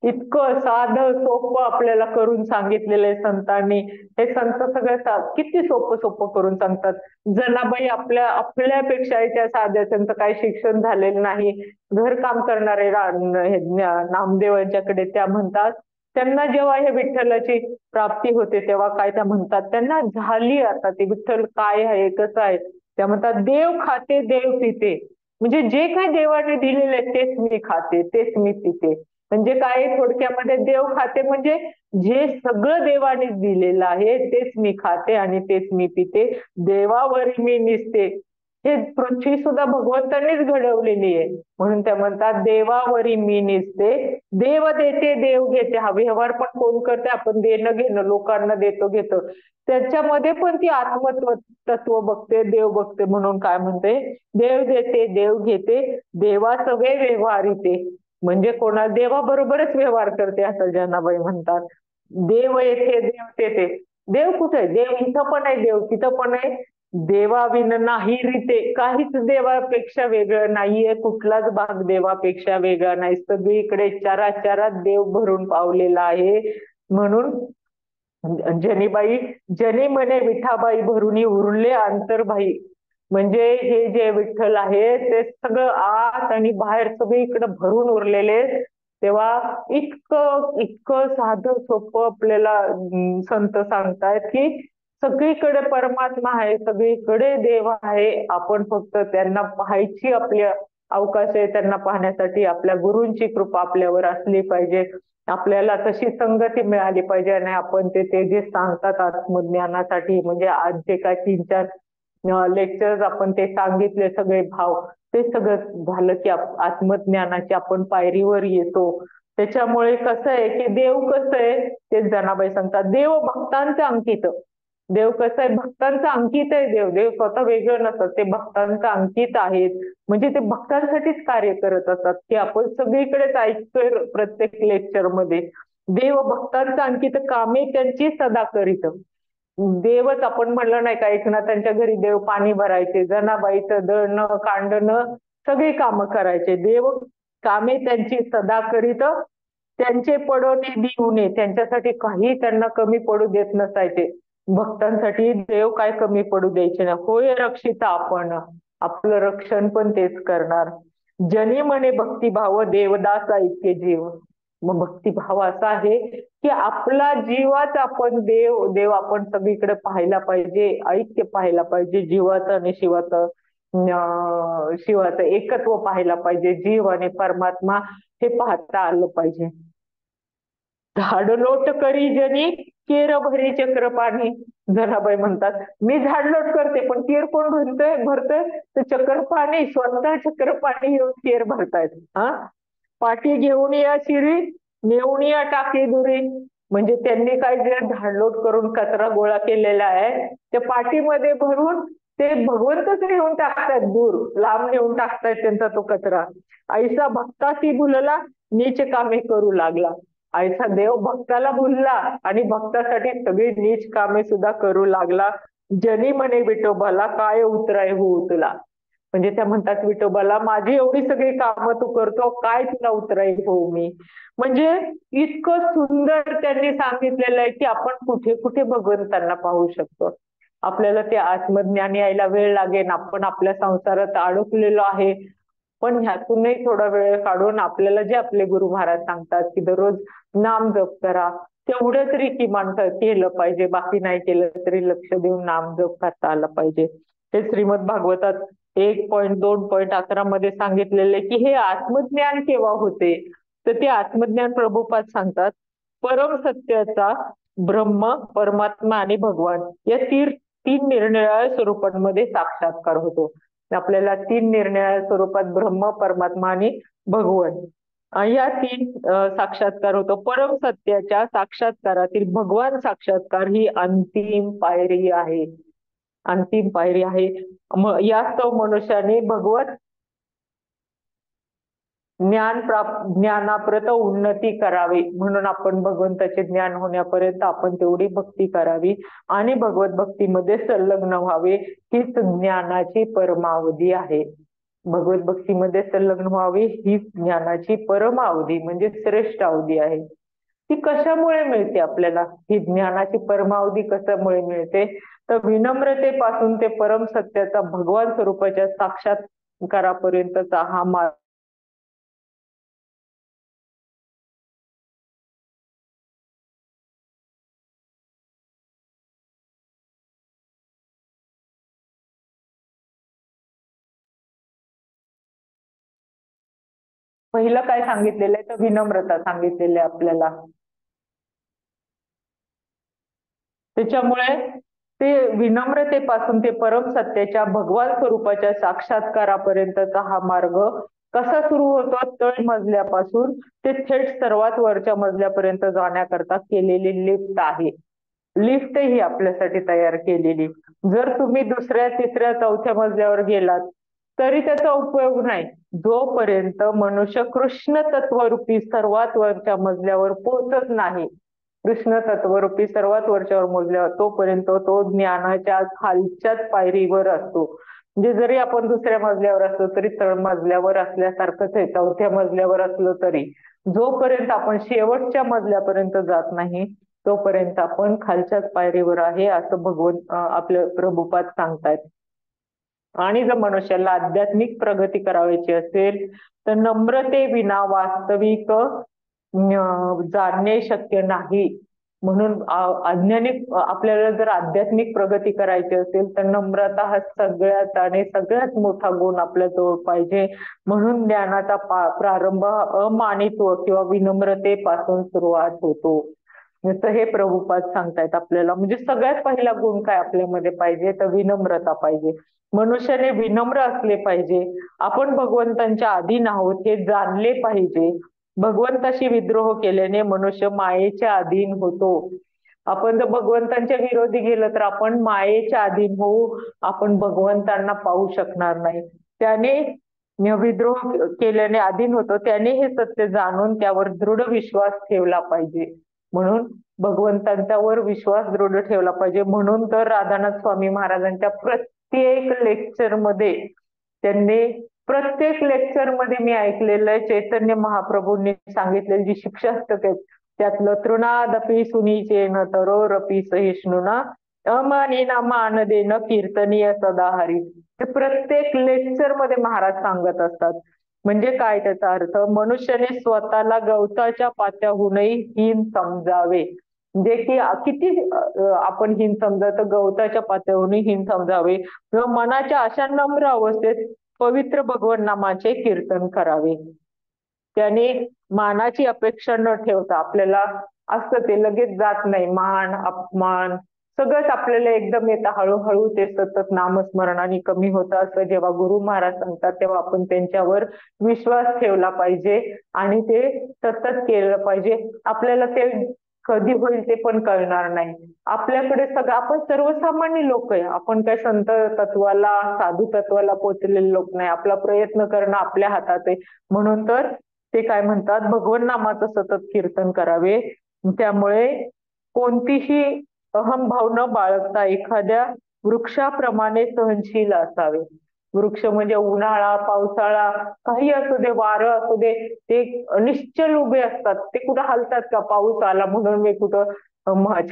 इतकं साधं सोपं आपल्याला करून सांगितलेलं आहे संतांनी. हे संत सगळं किती सोपं सोपं करून सांगतात. जनाबाई आपल्यापेक्षा त्या साध्या, त्यांचं काही शिक्षण झालेलं नाही, घरकाम करणारे नामदेवांच्याकडे त्या म्हणतात, त्यांना जेव्हा हे विठ्ठलाची प्राप्ती होते तेव्हा काय त्या म्हणतात, त्यांना झाली आता ते विठ्ठल काय आहे कसं आहे. त्या म्हणतात, देव खाते देव पिते, म्हणजे जे काही देवाने दिलेले तेच मी खाते तेच मी पिते. म्हणजे काय, थोडक्यामध्ये देव खाते म्हणजे जे सगळं देवाने दिलेलं आहे तेच मी खाते आणि तेच मी पिते. देवावरी मी निसते, हे पृथ्वी सुद्धा भगवंतांनीच घडवलेली आहे. म्हणून त्या म्हणतात, देवावरी मी निसते, देव देते देव घेते. हा व्यवहार पण कोण करते, आपण देणं घेणं, लोकांना देतो घेतो, त्याच्यामध्ये पण ती आत्मतत्व बघते, देव बघते. म्हणून काय म्हणते, देव देते देव घेते, देवाचं व्यवहार येते. म्हणजे कोणा देवाबरोबरच व्यवहार करते असं जनाबाई म्हणतात. देव येथे देव तेथे. देव कुठे आहे, देव इथं पण आहे, देव तिथं पण आहे. देवाविन नाही रीते, काहीच देवापेक्षा वेगळं नाहीये, कुठलाच भाग देवापेक्षा वेगळा नाही. सगळीकडे चराचरात देव भरून पावलेला आहे. म्हणून जनी म्हणे विठाबाई भरुनी उरले अंतरबाई. म्हणजे हे जे विठ्ठल आहे ते सगळं आत आणि बाहेर सगळीकडे भरून उरलेले. तेव्हा इतकं इतकं साधं सोपं आपल्याला संत सांगतायत की सगळीकडे परमात्मा आहे, सगळीकडे देव आहे. आपण फक्त त्यांना पाहायची आपल्या अवकाश आहे, त्यांना पाहण्यासाठी आपल्या गुरूंची कृपा आपल्यावर असली पाहिजे, आपल्याला तशी संगती मिळाली पाहिजे. आणि आपण ते जे सांगतात आत्मज्ञानासाठी, म्हणजे आज जे काय 3-4 लेक्चर्स आपण ते सांगितले सगळे भाव, ते सगळं झालं की आत्मज्ञानाची आपण पायरीवर येतो. त्याच्यामुळे कसं आहे की देव कसं आहे ते जनाबाई सांगतात, देव भक्तांचं अंकित. देव कसं आहे, भक्तांचं अंकित आहे. देव स्वतः वेगळं नसतात, ते भक्तांचं अंकित आहेत. म्हणजे ते भक्तांसाठीच कार्य करत असतात, की आपण सगळीकडेच ऐकतोय प्रत्येक लेक्चर मध्ये, देव भक्तांचं अंकित कामे त्यांची सदा करीत. देवच आपण म्हणलं नाही का, एकनाथांच्या घरी देव पाणी भरायचे, जनाबाईचं दळणं कांडणं सगळी कामं करायचे. देव कामे त्यांची सदा करीत, त्यांचे पडोने देऊने, त्यांच्यासाठी काही त्यांना कमी पडू देत नसायचे. भक्तांसाठी देव काय कमी पडू द्यायचे ना. होय रक्षिता आपण, आपलं रक्षण पण तेच करणार. जनी म्हणे भक्तिभाव देवदास ऐक्य जीव. मग भक्तिभाव असा आहे की आपला जीवात आपण देव आपण सगळीकडे पाहायला पाहिजे, ऐक्य पाहायला पाहिजे, जीवाचं आणि शिवाचं एकत्व पाहायला पाहिजे. जीव आणि परमात्मा हे पाहता आलं पाहिजे. झाडलोट करी जनी केर भरी चक्र पाणी. जनाबाई म्हणतात, मी झाडलोट करते पण केर कोण भरतोय तर चक्र पाणी, स्वतः चक्र पाणी घेऊन केर भरतायत. पाठी घेऊन या शिरी, नेऊन या टाकी दुरी. म्हणजे त्यांनी काय जे झाडलोट करून कचरा गोळा केलेला आहे त्या पाठीमध्ये भरून ते भगवंतच नेऊन टाकतात, दूर लांब नेऊन टाकतायत त्यांचा तो कचरा. ऐसा भक्तासी भुलला नीच कामे करू लागला. ऐसा देव भक्ताला भुलला आणि भक्तासाठी सगळी नीच कामे सुद्धा करू लागला. जनी म्हणे विठोबाला काय उतराय हो तुला. म्हणजे त्या म्हणतात, विठोबाला माझी एवढी सगळी कामं तू करतो, काय तुला उतराई हो मी. म्हणजे इतकं सुंदर त्यांनी सांगितलेलं आहे की आपण कुठे कुठे भगवंतांना पाहू शकतो. आपल्याला ते आत्मज्ञान यायला वेळ लागेल, आपण आपल्या संसारात अडकलेलो आहे, पण ह्यातूनही थोडा वेळ काढून आपल्याला जे आपले गुरु महाराज सांगतात की दररोज नाम जप करा, तेवढं तरी किमान केलं पाहिजे. बाकी नाही केलं तरी लक्ष देऊन नाम जप करता आलं पाहिजे. हे श्रीमद भागवतात 1.2.11 मध्ये सांगितलेले की हे आत्मज्ञान केव्हा होते, तर ते आत्मज्ञान प्रभुपाद सांगतात, परम सत्याचा ब्रह्म, परमात्मा आणि भगवान या तीन निरनिराळ्या स्वरूपांमध्ये साक्षात्कार होतो. आपल्याला 3 निरनिराळ्या स्वरूपात ब्रह्म, परमात्मा आणि भगवान या 3 साक्षात्कार होतो. परम सत्याच्या साक्षात्कारातील भगवान साक्षात्कार ही अंतिम पायरी आहे. अंतिम पायरी आहे. यास्तव मनुष्याने भगवत ज्ञानाप्रत उन्नती करावी, म्हणून आपण भगवंताचे ज्ञान होण्यापर्यंत आपण तेवढी भक्ती करावी आणि भगवत भक्तीमध्ये संलग्न व्हावे, हीच ज्ञानाची परमावधी आहे. भगवत भक्तीमध्ये संलग्न व्हावी ही ज्ञानाची परमावधी म्हणजे श्रेष्ठ अवधी आहे. ती कशामुळे मिळते आपल्याला? ही ज्ञानाची परमावधी कशामुळे मिळते? तर विनम्रतेपासून ते परम सत्याचा भगवान स्वरूपाच्या साक्षात्कारापर्यंतचा हा मार्ग. पहिलं काय सांगितलेलं आहे? तर विनम्रता सांगितलेली आहे आपल्याला. त्याच्यामुळे ते विनम्रतेपासून ते परम सत्याच्या भगवान स्वरूपाच्या साक्षात्कारापर्यंतचा हा मार्ग कसा सुरू होतो? तळ मजल्यापासून ते थेट सर्वात वरच्या मजल्यापर्यंत जाण्याकरता केलेली लिफ्ट आहे. लिफ्ट ही आपल्यासाठी तयार केलेली. जर तुम्ही दुसऱ्या, तिसऱ्या, चौथ्या मजल्यावर गेलात तरी त्याचा उपयोग नाही जोपर्यंत मनुष्य कृष्ण तत्वरूपी सर्वात वरच्या मजल्यावर पोहोचत नाही. कृष्ण तत्वरूपी सर्वात वरच्यावर मोजल्यावर तोपर्यंत तो ज्ञानाच्या खालच्याच पायरीवर असतो. म्हणजे जरी आपण दुसऱ्या मजल्यावर असलो तरी तळ मजल्यावर असल्यासारखंच आहे. चौथ्या मजल्यावर असलो तरी जोपर्यंत आपण शेवटच्या मजल्यापर्यंत जात नाही तोपर्यंत आपण खालच्याच पायरीवर आहे असं भगवंत आपले प्रभुपाद सांगतायत. आणि जर मनुष्याला आध्यात्मिक प्रगती करायची असेल तर नम्रते विना वास्तविक जाणणे शक्य नाही. म्हणून अज्ञानिक आपल्याला जर आध्यात्मिक प्रगती करायची असेल तर नम्रता हा सगळ्यात आणि सगळ्यात मोठा गुण आपल्या जवळ पाहिजे. म्हणून ज्ञानाचा प्रारंभ अमानित्व किंवा विनम्रतेपासून सुरुवात होतो. जसं हे प्रभुपाद सांगतायत आपल्याला. म्हणजे सगळ्यात पहिला गुण काय आपल्यामध्ये पाहिजे? तर विनम्रता पाहिजे. मनुष्याने विनम्र असले पाहिजे. आपण भगवंतांच्या अधीन आहोत हे जाणले पाहिजे. भगवंताशी विद्रोह केल्याने मनुष्य मायेच्या अधीन होतो. आपण जर भगवंतांच्या विरोधी गेलं तर आपण मायेच्या अधीन होऊ, आपण भगवंतांना पाहू शकणार नाही. त्याने विद्रोह केल्याने अधीन होतो. त्याने हे सत्य जाणून त्यावर दृढ विश्वास ठेवला पाहिजे. म्हणून भगवंतांच्यावर विश्वास दृढ ठेवला पाहिजे. म्हणून तर राधानाथ स्वामी महाराजांच्या प्रत्येक लेक्चरमध्ये त्यांनी प्रत्येक लेक्चरमध्ये मी ऐकलेलं आहे चैतन्य महाप्रभूंनी सांगितलेली जी शिक्षास्तक आहेत त्यातलं तृणादपि सुनीचेन तरोरपि सहिष्णुना अमानिना मानदेन कीर्तनीय सदा हरी. ते प्रत्येक लेक्चरमध्ये महाराज सांगत असतात. म्हणजे काय त्याचा अर्थ? मनुष्याने स्वतःला गवताच्या पात्याहूनही हीन समजावे. म्हणजे की किती आपण हीन समजावं तर गवताच्या पात्याहूनही हीन समजावे. किंवा मनाच्या अशा नम्र अवस्थेत पवित्र भगवान नामाचे कीर्तन करावे. त्याने मानाची अपेक्षा न ठेवता आपल्याला असतं ते लगेच जात नाही. मान अपमान सगळंच आपल्याला एकदम येतं. हळूहळू ते सतत नामस्मरणाने कमी होतं. असं जेव्हा गुरु महाराज सांगतात तेव्हा आपण त्यांच्यावर विश्वास ठेवला पाहिजे आणि ते सतत केलं पाहिजे. आपल्याला ते कधी होईल ते पण कळणार नाही. आपल्याकडे सगळं आपण सर्वसामान्य लोक आहे. आपण काय संत तत्वाला साधू तत्वाला पोचलेले लोक नाही. आपला प्रयत्न करणं आपल्या हातात आहे. म्हणून तर ते काय म्हणतात भगवान नामाचं सतत कीर्तन करावे. त्यामुळे कोणतीही अहंभाव न बाळगता एखाद्या वृक्षाप्रमाणे सहनशील असावे. वृक्ष म्हणजे उन्हाळा पावसाळा काही असू दे, वारं असू दे, ते निश्चल उभे असतात. ते कुठं हलतात का? पाऊस आला म्हणून मी कुठं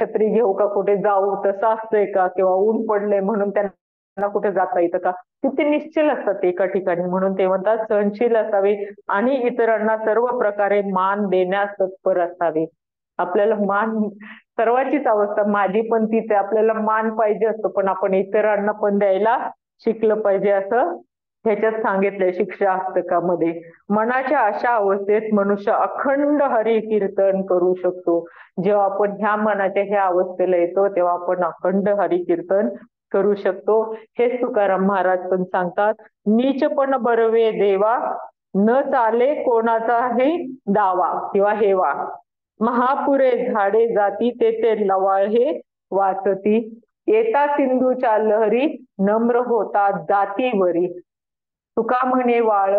छत्री घेऊ का, कुठे जाऊ, तसं असतंय का? किंवा ऊन पडलंय म्हणून त्यांना कुठे जाता येतं का? तिथे निश्चल असतात एका ठिकाणी. म्हणून ते म्हणतात सहनशील असावे आणि इतरांना सर्व प्रकारे मान देण्यास तत्पर असावे. आपल्याला मान सर्वांचीच अवस्था माझी पण तीच आहे. आपल्याला मान पाहिजे असतो पण आपण इतरांना पण द्यायला शिकलं पाहिजे असं ह्याच्यात सांगितलंय शिक्षास्तकामध्ये. मनाच्या अशा अवस्थेत मनुष्य अखंड हरी कीर्तन करू शकतो. जेव्हा आपण ह्या मनाच्या ह्या अवस्थेला येतो तेव्हा आपण अखंड हरी कीर्तन करू शकतो. हे तुकाराम महाराज पण सांगतात. नीचपण बरवे देवा न चाले कोणाचाही दावा किंवा हेवा. महापुरे झाडे जाती तेथे लवाळ हे वाचती. येता सिंधूच्या लहरी नम्र होता जातीवरी. तुका म्हणे वाळ,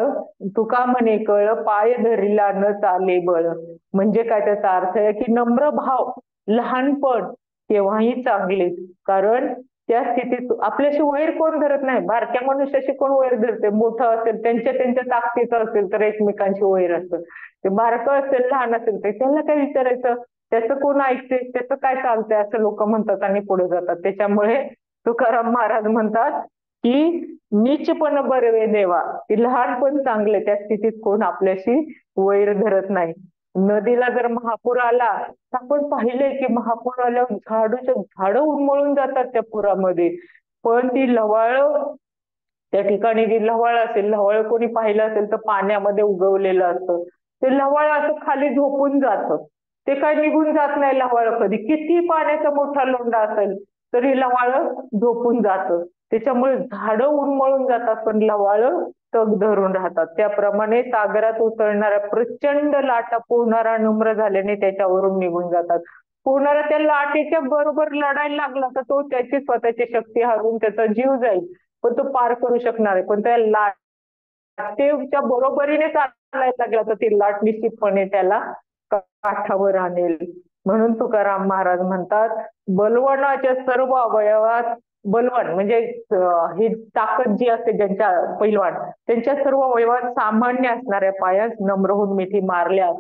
तुका म्हणे कळ, पाय धरिला न चाले बळ. म्हणजे काय त्याचा अर्थ आहे की नम्र भाव, लहानपण केव्हाही चांगले. कारण त्या स्थितीत आपल्याशी वैर कोण धरत नाही. बारक्या मनुष्याशी कोण वैर धरते? मोठं असेल, त्यांच्या त्यांच्या ताकदीचं असेल तर एकमेकांशी वैर असतं. ते बारकं असेल, लहान असेल तर त्यांना काय विचारायचं? त्याचं कोण ऐकते, त्याचं काय चालतंय असं लोक म्हणतात आणि पुढे जातात. त्याच्यामुळे तुकाराम महाराज म्हणतात की नीचपण बरवे देवा, की लहानपण चांगले, त्या स्थितीत कोण आपल्याशी वैर धरत नाही. नदीला जर महापूर आला तर आपण पाहिलंय की महापूर आल्यावर झाडं उन्मळून जातात त्या पुरामध्ये. पण ती लवाळ, त्या ठिकाणी जी लवाळ असेल, लवाळ कोणी पाहिलं असेल तर पाण्यामध्ये उगवलेलं असतं. ते लवाळ असं खाली झोपून जातं. ते काय निघून जात नाही लवाळ कधी. किती पाण्याचा मोठा लोंढा असेल तरी लवाळ झोपून जातं. त्याच्यामुळे झाडं उन्मळून जातात पण लवाळ तग धरून राहतात. त्याप्रमाणे सागरात उसळणाऱ्या प्रचंड लाटा पोहणारा नम्र झाल्याने त्याच्यावरून निघून जातात. पोहणारा त्या लाटेच्या बरोबर लढायला लागला तर तो त्याची स्वतःची शक्ती हरवून त्याचा जीव जाईल, पण तो पार करू शकणार आहे. पण त्या लाटेच्या बरोबरीने चालायला लागला तर ती लाट निश्चितपणे त्याला काठावर आणेल. म्हणून तुकाराम महाराज म्हणतात, बलवानाच्या सर्व अवयवात, बलवान म्हणजे ही ताकद जी असते ज्यांच्या पैलवान, त्यांच्या सर्व अवयवात सामान्य असणाऱ्या पायास नम्र होऊन मिठी मारल्यास,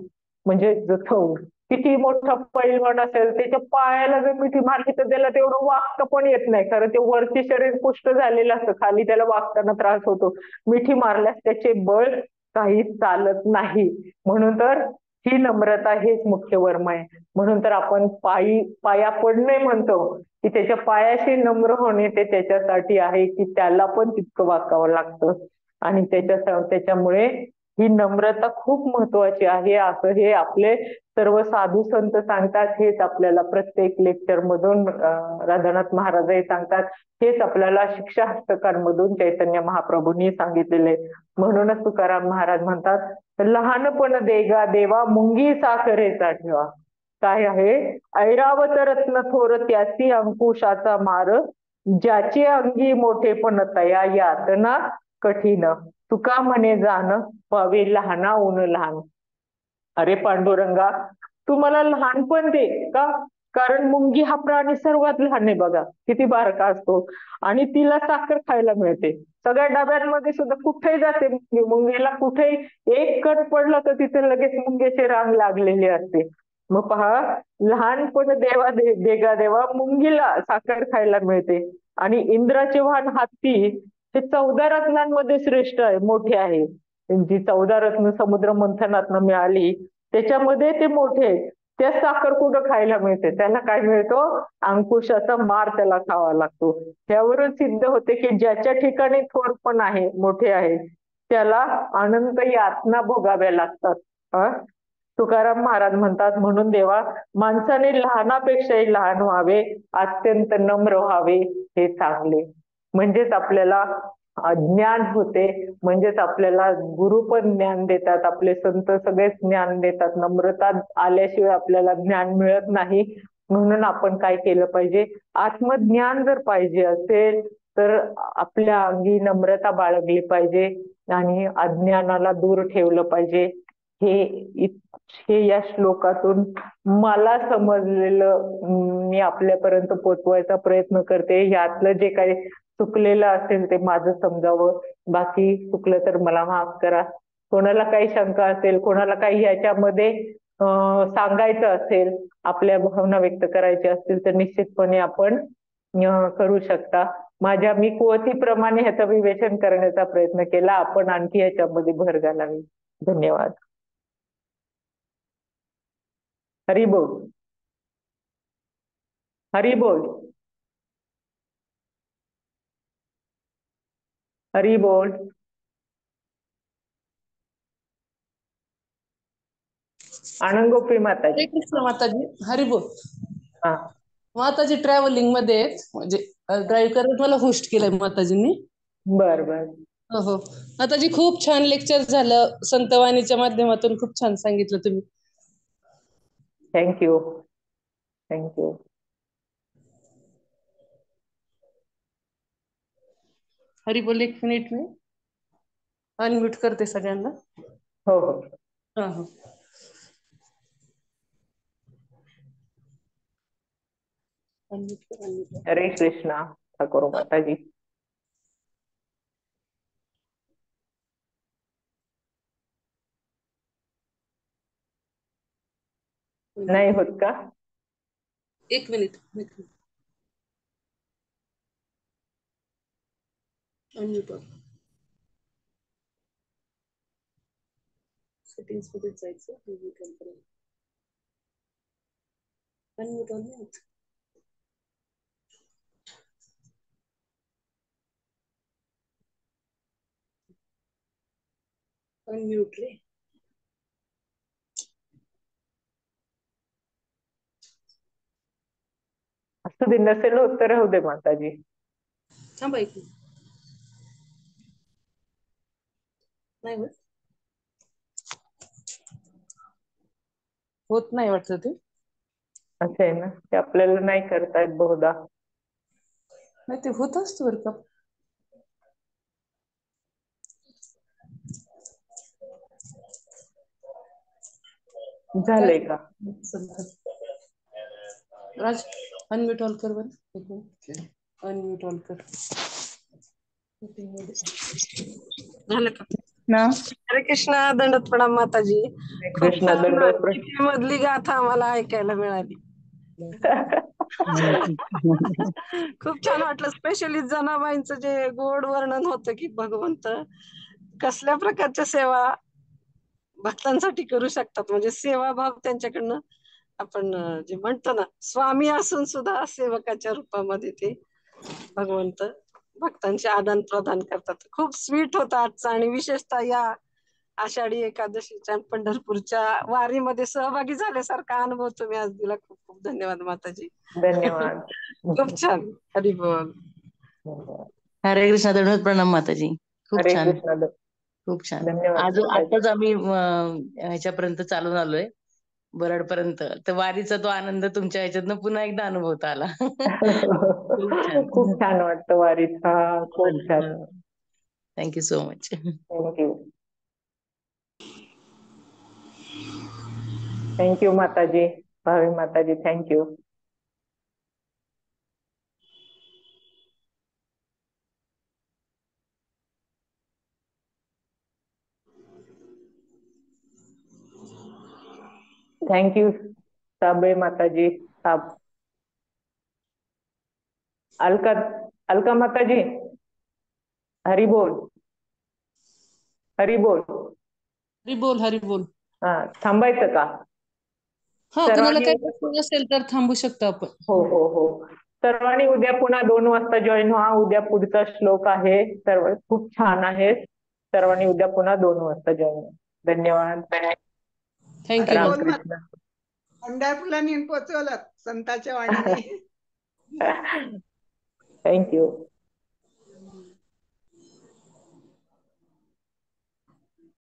म्हणजे जसं किती मोठा पैलवान असेल त्याच्या पायाला जर मिठी मारली तर त्याला तेवढं वागता पण येत नाही. कारण ते वरती शरीर पुष्ट झालेलं असतं, खाली त्याला वागताना त्रास होतो. मिठी मारल्यास त्याचे बळ काही चालत नाही. म्हणून तर ही नम्रता हेच मुख्य वर्म आहे. म्हणून तर आपण पाया पडणे म्हणतो, की त्याच्या पायाशी नम्र होणे ते त्याच्यासाठी आहे की त्याला पण तितकं वाकावं लागतं. आणि त्याच्यामुळे ही नम्रता खूप महत्वाची आहे असं हे आपले सर्व साधू संत सांगतात. हेच आपल्याला प्रत्येक लेक्चर मधून राधानाथ महाराजही सांगतात. हेच आपल्याला शिक्षा हस्तकांमधून चैतन्य महाप्रभूंनी सांगितलेले. म्हणूनच तुकाराम महाराज म्हणतात, लहानपण देगा देवा मुंगी साखरेचा ठेवा. काय आहे? ऐरावत रत्न थोर त्याची अंकुशाचा मार, ज्याचे अंगी मोठेपण तया यातना कठीण. तुका म्हणे जाण व्हावे लहाना ऊन लहान. अरे पांडुरंगा, तू मला लहानपण दे का? कारण मुंगी हा प्राणी सर्वात लहान आहे बघा, किती बारका असतो आणि तिला साखर खायला मिळते. सगळ्या डब्यांमध्ये सुद्धा कुठेही जाते मुंगीला, कुठेही एक कण पडलं तर तिथे लगेच मुंग्याची रांग लागलेली असते. मग पहा, लहानपण देगा देवा मुंगीला साखर खायला मिळते. आणि इंद्राचे वाहन हत्ती हे 14 रत्नांमध्ये श्रेष्ठ आहे, मोठे आहे. जी 14 रत्न समुद्र मंथनातनं मिळाली त्याच्यामध्ये ते मोठे आहे. त्या साखर कुठं खायला मिळते? त्याला काय मिळतो? अंकुशाचा मार त्याला खावा लागतो. त्यावरून सिद्ध होते की ज्याच्या ठिकाणी थोरपण आहे, मोठे आहे, त्याला अनंत यातना भोगाव्या लागतात. तुकाराम महाराज म्हणतात, म्हणून देवा माणसाने लहानापेक्षाही लहान व्हावे, अत्यंत नम्र व्हावे, हे चांगले. म्हणजेच आपल्याला ज्ञान होते, म्हणजेच आपल्याला गुरु पण ज्ञान देतात, आपले संत सगळेच ज्ञान देतात. नम्रता आल्याशिवाय आपल्याला ज्ञान मिळत नाही. म्हणून आपण काय केलं पाहिजे? आत्मज्ञान जर पाहिजे असेल तर आपल्या अंगी नम्रता बाळगली पाहिजे आणि अज्ञानाला दूर ठेवलं पाहिजे. हे या श्लोकातून मला समजलेलं मी आपल्यापर्यंत पोचवायचा प्रयत्न करते. यातलं जे काही चुकलेलं असेल ते माझं समजावं, बाकी चुकलं तर मला माफ करा. कोणाला काही शंका असेल, कोणाला काही याच्यामध्ये सांगायचं असेल, आपल्या भावना व्यक्त करायच्या असतील तर निश्चितपणे आपण करू शकता. मी कुवतीप्रमाणे ह्याचं विवेचन करण्याचा प्रयत्न केला. आपण आणखी ह्याच्यामध्ये भर घालावी. धन्यवाद. हरी बोल. हरी बोल. हरी बोल. आनंद गोपी माताजी. हरे कृष्ण माताजी. हरी बोल. हा माताजी ट्रॅव्हलिंग मध्ये आहेत, म्हणजे ड्राईव्ह करत मला होस्ट केलंय माताजींनी. बर बर. हो हो माताजी, खूप छान लेक्चर झालं. संतवाणीच्या माध्यमातून खूप छान सांगितलं तुम्ही. थँक्यू. थँक्यू. हरी बोल. एक मिनिट में अनम्यूट करते सगळ्यांना. हो हो. हा हा. अनम्यूट कर, अनम्यूट कर. हरे कृष्णा ठाकूर माताजी. नाही होत का? एक मिनिट. अनम्यूट कर. सेटिंग्स मध्ये जायचं. Unmute unmute. अनम्यूट रे. असं दे, नसेल होत तर राहू दे माताजी. थांबा एक मिनिट. नाही होत नाही वाटतं ते. असं आहे ना, ते आपल्याला नाही करतायत बहुधा. नाही ते होत असतं बरं का. झालंय का? राज अनम्यूट ऑल कर बरं. अनम्यूट ऑल कर. झालं का? ना हरे कृष्णा. दंडवत प्रणाम माताजी. खूप कृष्ण छान दंडवत. मधली गाथा आम्हाला ऐकायला मिळाली. खूप छान वाटलं. स्पेशली जनाबाईंचं जे गोड वर्णन होतं की भगवंत कसल्या प्रकारच्या सेवा भक्तांसाठी करू शकतात. म्हणजे सेवाभाव त्यांच्याकडनं आपण जे म्हणतो ना, स्वामी असून सुद्धा सेवकाच्या रूपामध्ये ते भगवंत भक्तांचे आदान प्रदान करतात. खूप स्वीट होता आजचा. आणि विशेषतः या आषाढी एकादशीच्या पंढरपूरच्या वारीमध्ये सहभागी झाल्यासारखा अनुभव तुम्ही आज दिला. खूप खूप धन्यवाद माताजी. धन्यवाद. खूप छान. हरी बोल. हरे कृष्णा. दंडवत प्रणाम माताजी. खूप हरे छान. कृष्णा. खूप छान. धन्यवाद आज माताजी. आताच आम्ही ह्याच्यापर्यंत चालून आलोय, बरडपर्यंत. तर वारीचा तो आनंद तुमच्या ह्याच्यातनं पुन्हा एकदा अनुभवता आला. खूप छान. खूप छान वाटतं वारीत. हा, खूप छान. Thank you so much. Thank you. Thank you माताजी. भावी माताजी, थँक्यू. थँक्यू साबळे माताजी. अलका अलका माताजी. हरी बोल. हरी बोल. हरी बोल, हरी बोल. हा, थांबायचं का? हा, कुणाला सर्वांनी काही प्रश्न नसेल तर थांबू शकतो आपण. हो हो हो. सर्वांनी उद्या पुन्हा 2 वाजता जॉईन व्हा. उद्या पुढचा श्लोक आहे. सर्व खूप छान आहे. सर्वांनी उद्या पुन्हा 2 वाजता जॉईन व्हा. धन्यवाद. थँक्यू. रामकृष्ण. पंढरपूरला नेऊन पोचवलं संतांच्या वाणीने. थँक्यू.